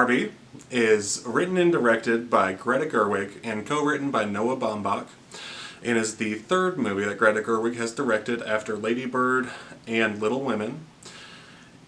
Barbie is written and directed by Greta Gerwig and co-written by Noah Baumbach, and is the third movie that Greta Gerwig has directed after Lady Bird and Little Women,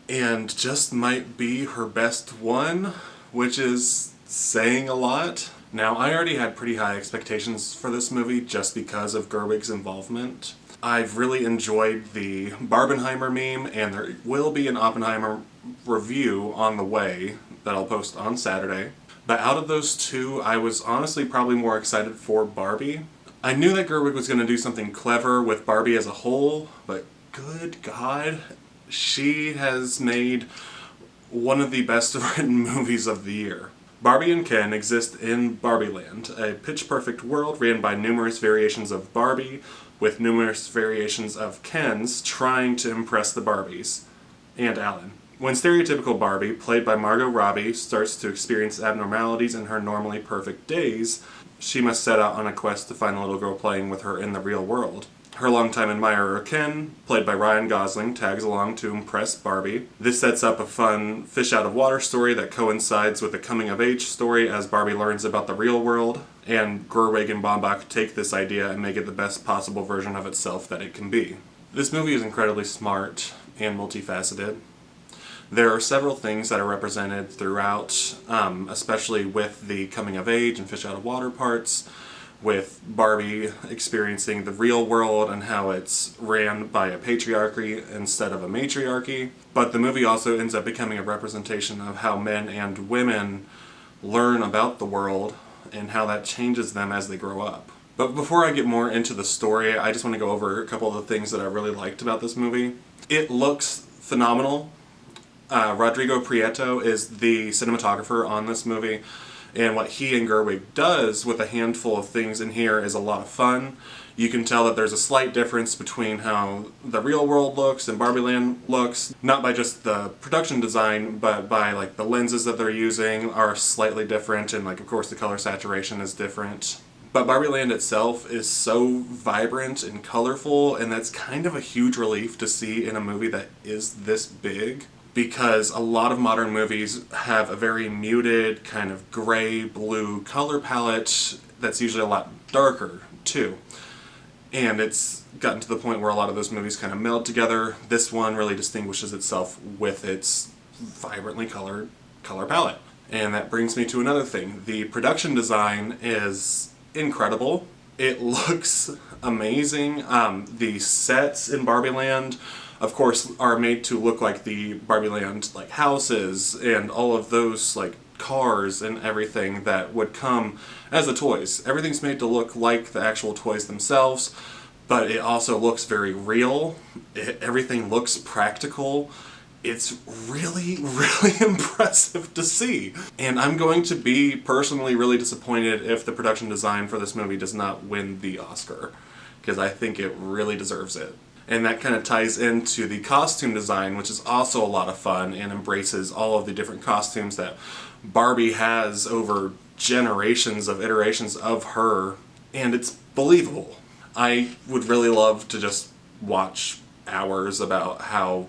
and just might be her best one, which is saying a lot. Now, I already had pretty high expectations for this movie just because of Gerwig's involvement. I've really enjoyed the Barbenheimer meme, and there will be an Oppenheimer review on the way that I'll post on Saturday. But out of those two, I was honestly probably more excited for Barbie. I knew that Gerwig was going to do something clever with Barbie as a whole, but good God, she has made one of the best written movies of the year. Barbie and Ken exist in Barbieland, a pitch-perfect world ran by numerous variations of Barbie, with numerous variations of Kens trying to impress the Barbies, and Alan. When stereotypical Barbie, played by Margot Robbie, starts to experience abnormalities in her normally perfect days, she must set out on a quest to find the little girl playing with her in the real world. Her longtime admirer Ken, played by Ryan Gosling, tags along to impress Barbie. This sets up a fun fish-out-of-water story that coincides with a coming-of-age story as Barbie learns about the real world, and Gerwig and Baumbach take this idea and make it the best possible version of itself that it can be. This movie is incredibly smart and multifaceted. There are several things that are represented throughout, especially with the coming-of-age and fish-out-of-water parts, with Barbie experiencing the real world and how it's ran by a patriarchy instead of a matriarchy. But the movie also ends up becoming a representation of how men and women learn about the world and how that changes them as they grow up. But before I get more into the story, I just want to go over a couple of the things that I really liked about this movie. It looks phenomenal. Rodrigo Prieto is the cinematographer on this movie, and what he and Gerwig does with a handful of things in here is a lot of fun. You can tell that there's a slight difference between how the real world looks and Barbieland looks, not by just the production design, but by like the lenses that they're using are slightly different, and like of course the color saturation is different. But Barbieland itself is so vibrant and colorful, and that's kind of a huge relief to see in a movie that is this big. Because a lot of modern movies have a very muted, kind of gray-blue color palette that's usually a lot darker, too. And it's gotten to the point where a lot of those movies kind of meld together. This one really distinguishes itself with its vibrantly colored color palette. And that brings me to another thing. The production design is incredible. It looks amazing. The sets in Barbieland, of course, are made to look like the Barbieland like houses and all of those like cars and everything that would come as the toys. Everything's made to look like the actual toys themselves, but it also looks very real. Everything looks practical. It's really, really impressive to see. And I'm going to be personally really disappointed if the production design for this movie does not win the Oscar, because I think it really deserves it. And that kind of ties into the costume design, which is also a lot of fun and embraces all of the different costumes that Barbie has over generations of iterations of her, and it's believable. I would really love to just watch hours about how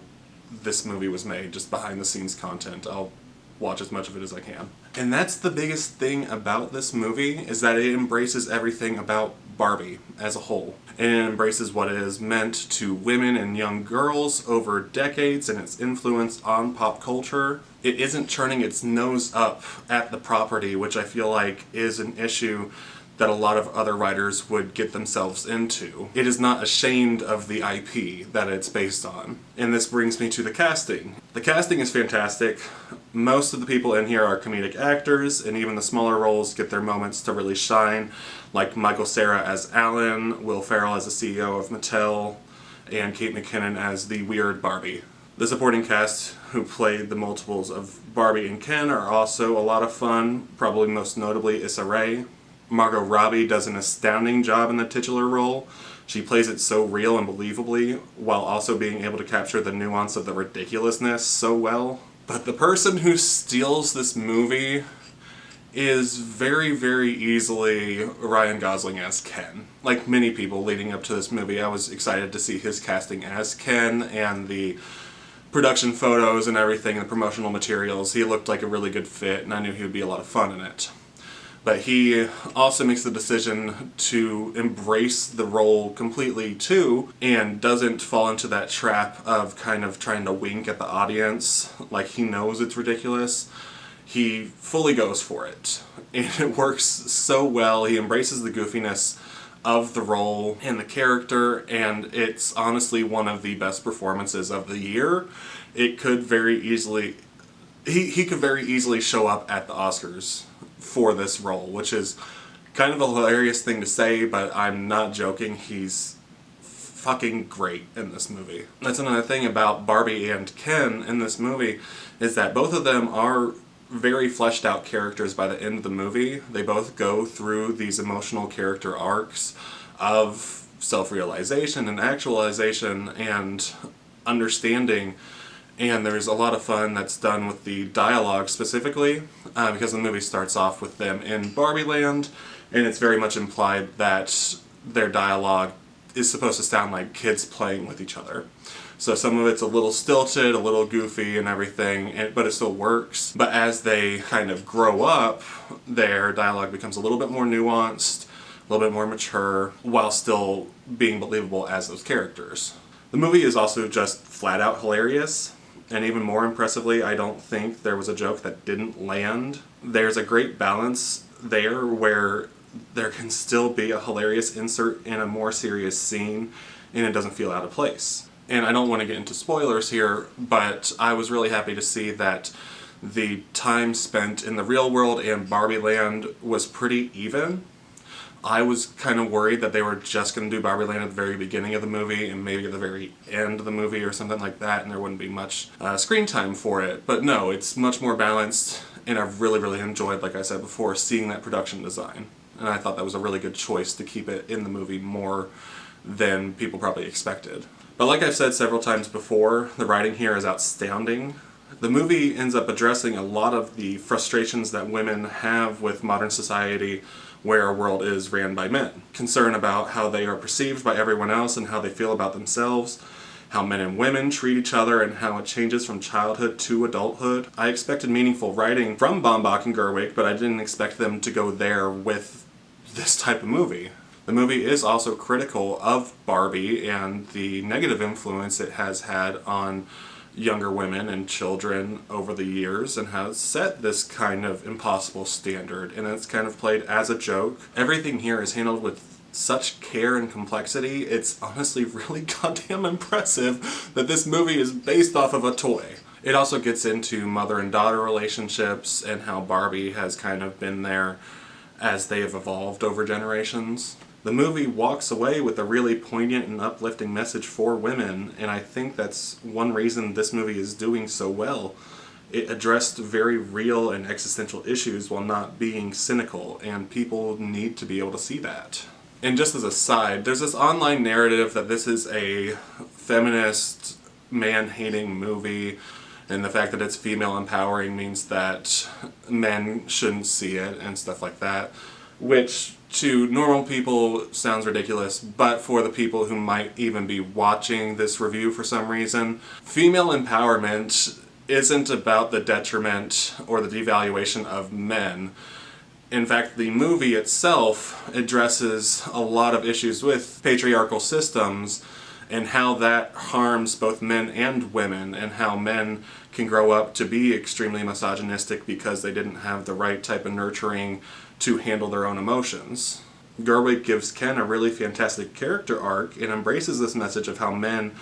this movie was made, just behind the scenes content. I'll watch as much of it as I can. And that's the biggest thing about this movie, is that it embraces everything about Barbie as a whole. And it embraces what it has meant to women and young girls over decades and its influence on pop culture. It isn't turning its nose up at the property, which I feel like is an issue that a lot of other writers would get themselves into. It is not ashamed of the IP that it's based on. And this brings me to the casting. The casting is fantastic. Most of the people in here are comedic actors, and even the smaller roles get their moments to really shine, like Michael Cera as Alan, Will Ferrell as the CEO of Mattel, and Kate McKinnon as the weird Barbie. The supporting cast who played the multiples of Barbie and Ken are also a lot of fun, probably most notably Issa Rae. Margot Robbie does an astounding job in the titular role. She plays it so real and believably, while also being able to capture the nuance of the ridiculousness so well. But the person who steals this movie is very, very easily Ryan Gosling as Ken. Like many people leading up to this movie, I was excited to see his casting as Ken, and the production photos and everything, and the promotional materials, he looked like a really good fit, and I knew he would be a lot of fun in it. But he also makes the decision to embrace the role completely too, and doesn't fall into that trap of kind of trying to wink at the audience like he knows it's ridiculous. He fully goes for it, and it works so well. He embraces the goofiness of the role and the character, and it's honestly one of the best performances of the year. It could very easily, he could very easily show up at the Oscars for this role, which is kind of a hilarious thing to say, but I'm not joking. He's fucking great in this movie. That's another thing about Barbie and Ken in this movie, is that both of them are very fleshed out characters by the end of the movie. They both go through these emotional character arcs of self-realization and actualization and understanding, and there's a lot of fun that's done with the dialogue specifically, because the movie starts off with them in Barbie Land, and it's very much implied that their dialogue is supposed to sound like kids playing with each other. So some of it's a little stilted, a little goofy and everything, but it still works. But as they kind of grow up, their dialogue becomes a little bit more nuanced, a little bit more mature, while still being believable as those characters. The movie is also just flat out hilarious, and even more impressively, I don't think there was a joke that didn't land. There's a great balance there where there can still be a hilarious insert in a more serious scene, and it doesn't feel out of place. And I don't want to get into spoilers here, but I was really happy to see that the time spent in the real world and Barbie Land was pretty even. I was kind of worried that they were just going to do Barbie Land at the very beginning of the movie and maybe at the very end of the movie or something like that, and there wouldn't be much screen time for it. But no, it's much more balanced, and I've really enjoyed, like I said before, seeing that production design. And I thought that was a really good choice to keep it in the movie more than people probably expected. But like I've said several times before, the writing here is outstanding. The movie ends up addressing a lot of the frustrations that women have with modern society, where our world is ran by men. Concern about how they are perceived by everyone else and how they feel about themselves, how men and women treat each other, and how it changes from childhood to adulthood. I expected meaningful writing from Baumbach and Gerwig, but I didn't expect them to go there with this type of movie. The movie is also critical of Barbie and the negative influence it has had on younger women and children over the years, and has set this kind of impossible standard, and it's kind of played as a joke. Everything here is handled with such care and complexity. It's honestly really goddamn impressive that this movie is based off of a toy. It also gets into mother and daughter relationships and how Barbie has kind of been there as they have evolved over generations. The movie walks away with a really poignant and uplifting message for women, and I think that's one reason this movie is doing so well. It addressed very real and existential issues while not being cynical, and people need to be able to see that. And just as a side, there's this online narrative that this is a feminist, man-hating movie, and the fact that it's female empowering means that men shouldn't see it and stuff like that, which to normal people sounds ridiculous, but for the people who might even be watching this review for some reason, female empowerment isn't about the detriment or the devaluation of men. In fact, the movie itself addresses a lot of issues with patriarchal systems and how that harms both men and women, and how men can grow up to be extremely misogynistic because they didn't have the right type of nurturing to handle their own emotions. Gerwig gives Ken a really fantastic character arc and embraces this message of how men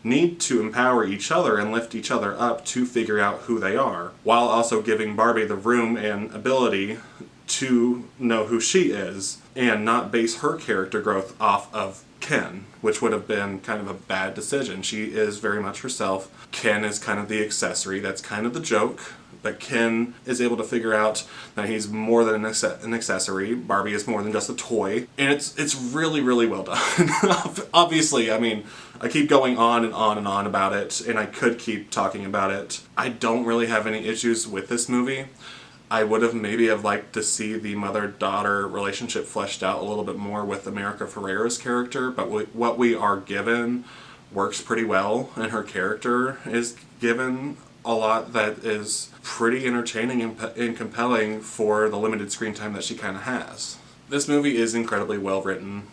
need to empower each other and lift each other up to figure out who they are, while also giving Barbie the room and ability to know who she is and not base her character growth off of Ken, which would have been kind of a bad decision. She is very much herself. Ken is kind of the accessory. That's kind of the joke. But Ken is able to figure out that he's more than an accessory. Barbie is more than just a toy. And it's really well done. Obviously, I mean, I keep going on and on and on about it, and I could keep talking about it. I don't really have any issues with this movie. I would have maybe have liked to see the mother-daughter relationship fleshed out a little bit more with America Ferrera's character, but what we are given works pretty well, and her character is given a lot that is pretty entertaining and compelling for the limited screen time that she kind of has. This movie is incredibly well written.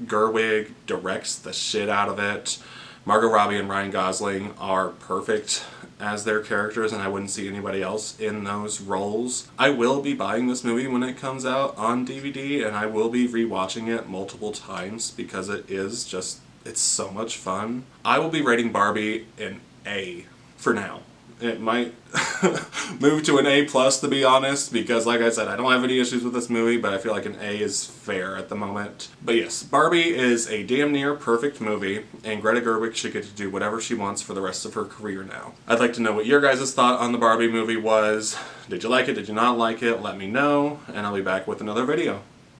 Gerwig directs the shit out of it. Margot Robbie and Ryan Gosling are perfect as their characters, and I wouldn't see anybody else in those roles. I will be buying this movie when it comes out on DVD, and I will be rewatching it multiple times because it's so much fun. I will be rating Barbie an A for now. It might move to an A+, to be honest, because like I said, I don't have any issues with this movie, but I feel like an A is fair at the moment. But yes, Barbie is a damn near perfect movie, and Greta Gerwig should get to do whatever she wants for the rest of her career now. I'd like to know what your guys' thought on the Barbie movie was. Did you like it? Did you not like it? Let me know, and I'll be back with another video.